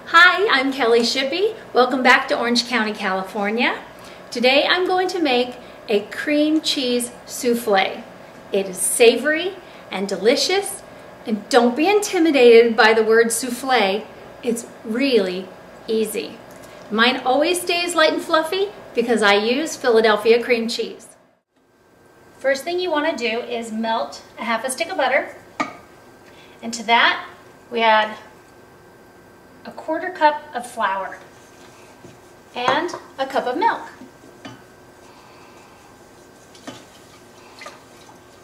Hi, I'm Kelly Shippey. Welcome back to Orange County, California. Today I'm going to make a cream cheese souffle. It is savory and delicious, and don't be intimidated by the word souffle. It's really easy. Mine always stays light and fluffy because I use Philadelphia cream cheese. First thing you want to do is melt a half a stick of butter, and to that we add a 1/4 cup of flour and a cup of milk.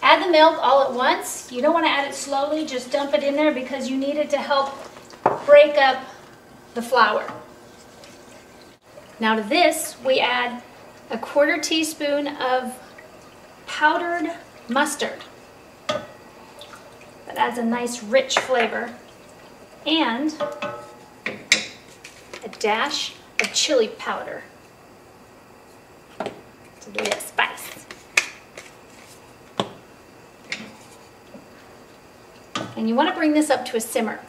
Add the milk all at once. You don't want to add it slowly, just dump it in there because you need it to help break up the flour. Now to this we add a 1/4 teaspoon of powdered mustard. That adds a nice rich flavor, and a dash of chili powder to give it a spice. And you want to bring this up to a simmer.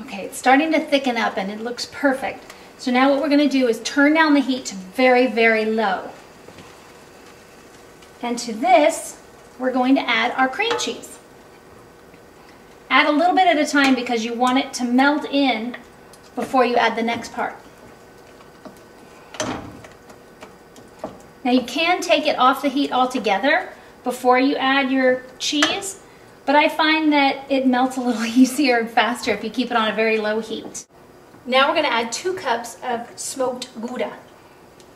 Okay, it's starting to thicken up and it looks perfect. So now what we're going to do is turn down the heat to very, very low. And to this, we're going to add our cream cheese. Add a little bit at a time because you want it to melt in before you add the next part. Now you can take it off the heat altogether before you add your cheese, but I find that it melts a little easier and faster if you keep it on a very low heat. Now we're going to add 2 cups of smoked Gouda.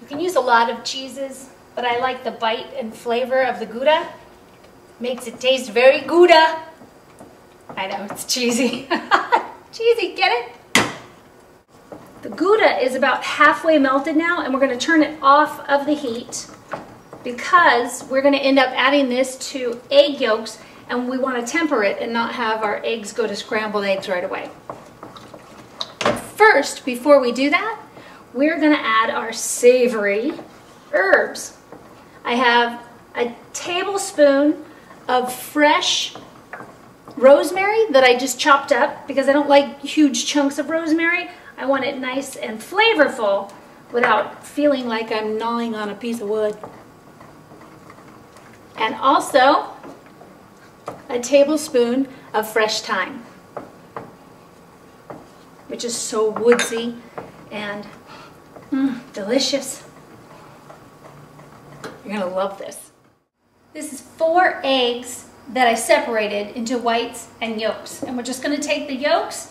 You can use a lot of cheeses, but I like the bite and flavor of the Gouda. Makes it taste very Gouda. I know, it's cheesy. Cheesy, get it? The Gouda is about halfway melted now, and we're going to turn it off of the heat because we're going to end up adding this to egg yolks, and we want to temper it and not have our eggs go to scrambled eggs right away. First, before we do that, we're going to add our savory herbs. I have a tablespoon of fresh rosemary that I just chopped up because I don't like huge chunks of rosemary. I want it nice and flavorful without feeling like I'm gnawing on a piece of wood. And also a tablespoon of fresh thyme, which is so woodsy and delicious. You're gonna love this. This is 4 eggs that I separated into whites and yolks. And we're just gonna take the yolks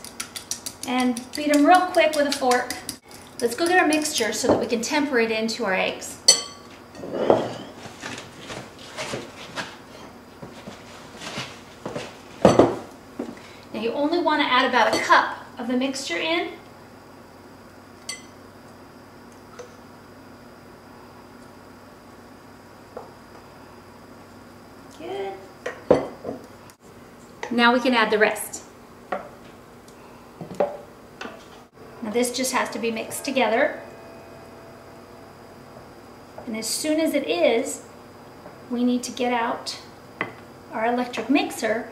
and beat them real quick with a fork. Let's go get our mixture so that we can temper it into our eggs. Now you only want to add about a cup of the mixture in. Good. Now we can add the rest. Now this just has to be mixed together. And as soon as it is, we need to get out our electric mixer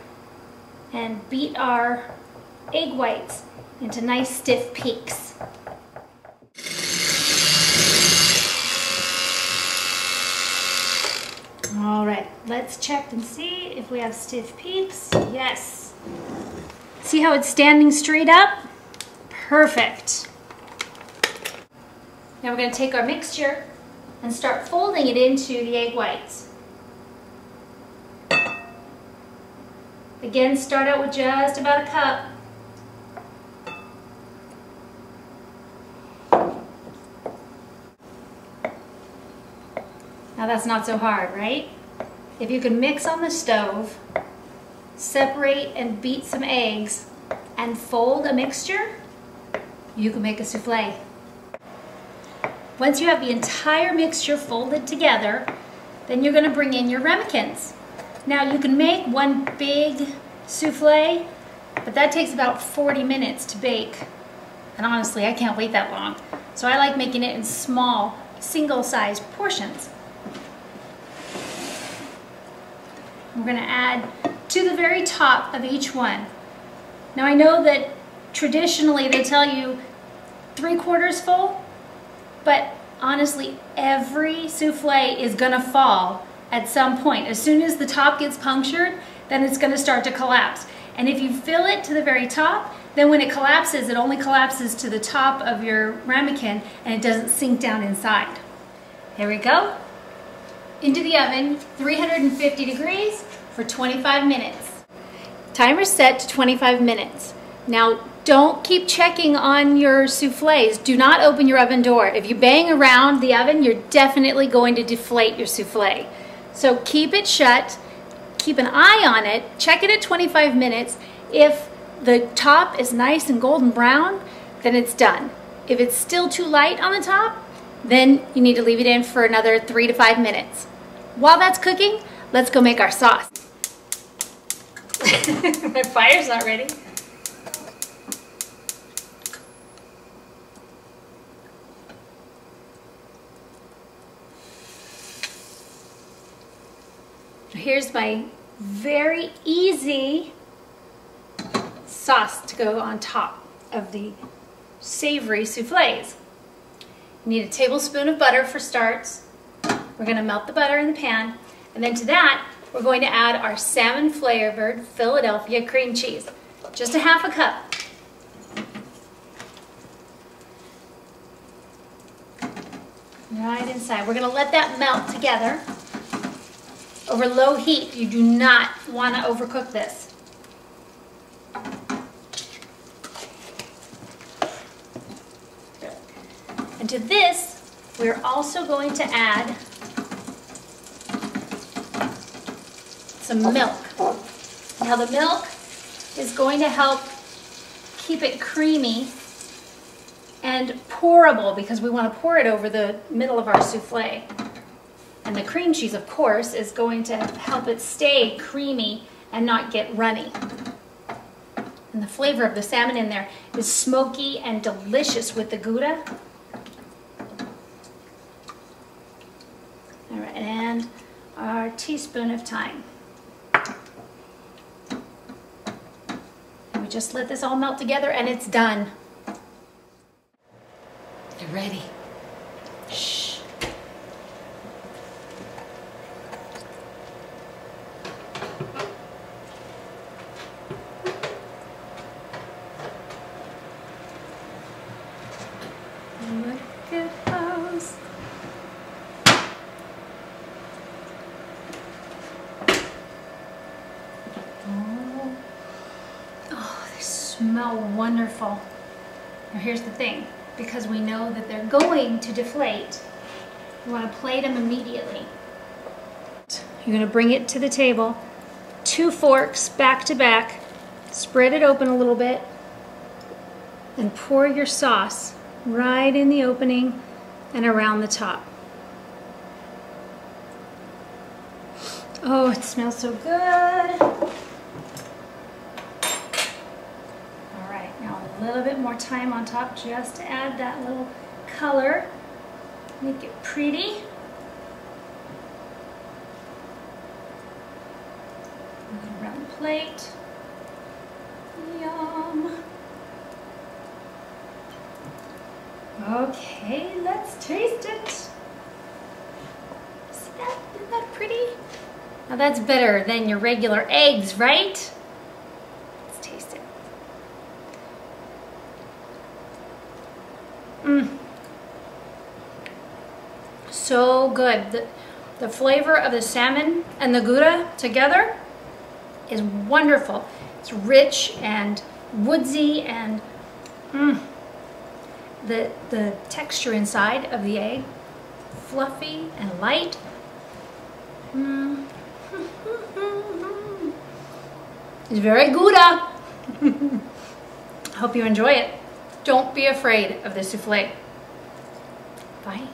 and beat our egg whites into nice stiff peaks. All right, let's check and see if we have stiff peaks. Yes. See how it's standing straight up? Perfect. Now we're going to take our mixture and start folding it into the egg whites. Again, start out with just about a cup. Now that's not so hard, right? If you can mix on the stove, separate and beat some eggs, and fold a mixture, you can make a souffle. Once you have the entire mixture folded together, then you're going to bring in your ramekins. Now you can make one big souffle, but that takes about 40 minutes to bake. And honestly, I can't wait that long. So I like making it in small, single-sized portions. We're going to add to the very top of each one. Now I know that traditionally they tell you 3/4 full, but honestly, every souffle is gonna fall at some point. As soon as the top gets punctured, then it's gonna start to collapse. And if you fill it to the very top, then when it collapses, it only collapses to the top of your ramekin and it doesn't sink down inside. Here we go. Into the oven, 350 degrees for 25 minutes. Timer set to 25 minutes. Now, don't keep checking on your soufflés. Do not open your oven door. If you bang around the oven, you're definitely going to deflate your soufflé. So keep it shut, keep an eye on it, check it at 25 minutes. If the top is nice and golden brown, then it's done. If it's still too light on the top, then you need to leave it in for another 3 to 5 minutes. While that's cooking, let's go make our sauce. My fire's not ready. Here's my very easy sauce to go on top of the savory soufflés. You need a tablespoon of butter for starts. We're going to melt the butter in the pan, and then to that we're going to add our salmon flavored Philadelphia cream cheese. Just a half a cup. Right inside. We're going to let that melt together over low heat. You do not want to overcook this. And to this, we're also going to add some milk. Now the milk is going to help keep it creamy and pourable, because we want to pour it over the middle of our souffle. And the cream cheese, of course, is going to help it stay creamy and not get runny. And the flavor of the salmon in there is smoky and delicious with the Gouda. All right, and our teaspoon of thyme. And we just let this all melt together and it's done. You're ready. Shh. Look at those. Oh, they smell wonderful. Now here's the thing, because we know that they're going to deflate, you want to plate them immediately. You're going to bring it to the table, 2 forks back to back, spread it open a little bit, and pour your sauce right in the opening and around the top. Oh, it smells so good. All right, now a little bit more thyme on top just to add that little color, make it pretty. Around the plate. Yum. Okay, let's taste it. See that? Isn't that pretty? Now that's better than your regular eggs, right? Let's taste it. So good. The flavor of the salmon and the Gouda together is wonderful. It's rich and woodsy, and the texture inside of the egg, fluffy and light. It's very Gouda. Hope you enjoy it. Don't be afraid of the souffle. Bye.